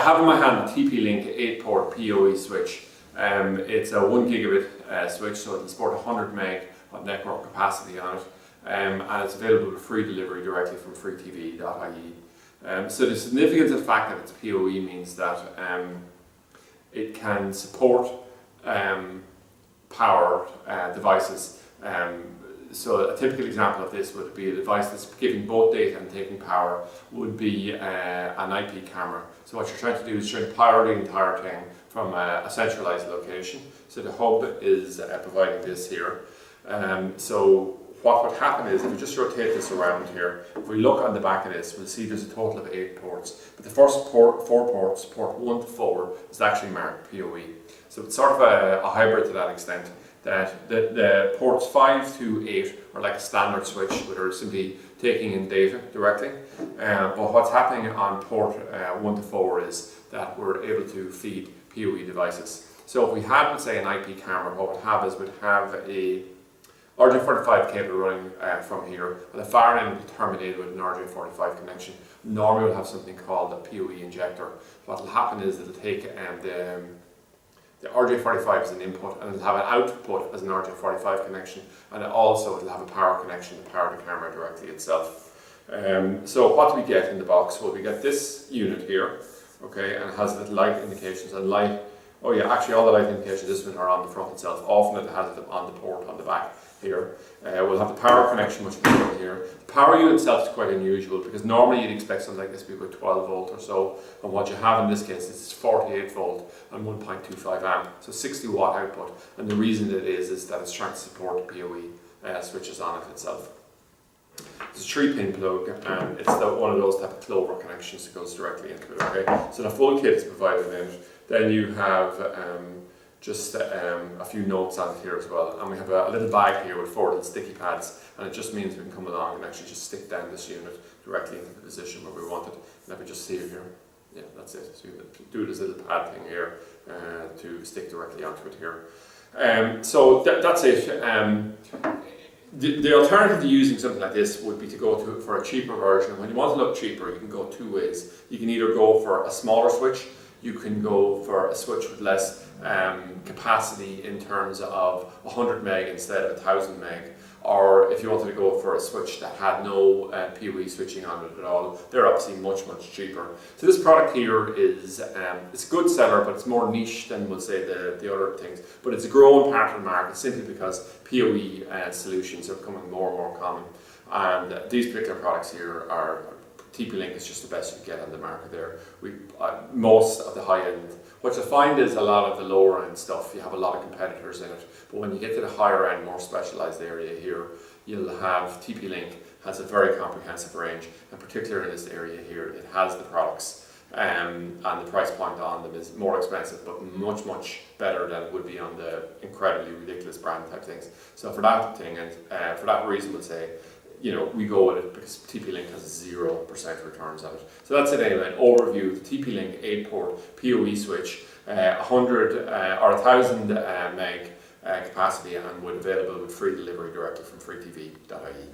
have in my hand the TP-Link 8-port PoE switch. It's a 1 gigabit switch, so it'll support 100 meg of network capacity on it, and it's available with free delivery directly from freetv.ie. So the significance of the fact that it's PoE means that it can support powered devices. So a typical example of this would be a device that's giving both data and taking power would be an IP camera. So what you're trying to do is try to power the entire thing from a centralized location. So the hub is providing this here. So what would happen is, if we just rotate this around here, if we look on the back of this, we'll see there's a total of 8 ports. But the first 4 ports, port 1 to 4, is actually marked PoE. So it's sort of a hybrid to that extent, that the ports 5 to 8 are like a standard switch, where they're simply taking in data directly. But what's happening on port 1 to 4 is that we're able to feed PoE devices. So if we had, let's say, an IP camera, what we'd have is we'd have a RJ45 cable running from here, and the far end will be terminated with an RJ45 connection. Normally we'll have something called a PoE injector. What will happen is it'll take the RJ45 as an input, and it'll have an output as an RJ45 connection, and it'll have a power connection to power the camera directly itself. So what do we get in the box? Well, we get this unit here, okay, and it has little light indications and light. Oh yeah, actually all the light indications, this one are on the front itself. Often it has it on the port on the back here. We'll have the power connection which will be here. The power unit itself is quite unusual, because normally you'd expect something like this to be about 12 volt or so, and what you have in this case is 48 volt and 1.25 amp, so 60 watt output. And the reason it is that it's trying to support the PoE switches on it itself. It's a 3-pin plug, and it's one of those type of clover connections that goes directly into it. Okay, so the full kit is provided in it. Then you have just a few notes on it here as well, and we have a little bag here with 4 little sticky pads, and it just means we can come along and actually just stick down this unit directly into the position where we want it. Let me just see it here. Yeah, that's it. So you do this little pad thing here to stick directly onto it here. So that's it. The alternative to using something like this would be to go for a cheaper version. When you want to look cheaper, you can go 2 ways. You can either go for a smaller switch, you can go for a switch with less capacity in terms of 100 meg instead of 1000 meg, or if you wanted to go for a switch that had no PoE switching on it at all, they're obviously much cheaper. So this product here is it's a good seller, but it's more niche than we'll say the other things. But it's a growing part of the market simply because PoE solutions are becoming more and more common. And these particular products here are TP-Link is just the best you can get on the market there. Most of the high end, what you'll find is a lot of the lower end stuff, you have a lot of competitors in it. But when you get to the higher end, more specialized area here, you'll have TP-Link has a very comprehensive range, and particularly in this area here, it has the products. And the price point on them is more expensive, but much better than it would be on the incredibly ridiculous brand type things. So for that thing, and for that reason, we'll say, you know, we go with it because TP-Link has 0% returns on it. So that's it anyway, an overview of the TP-Link 8-port PoE switch, 100 or 1000 meg capacity, and available with free delivery directly from freetv.ie.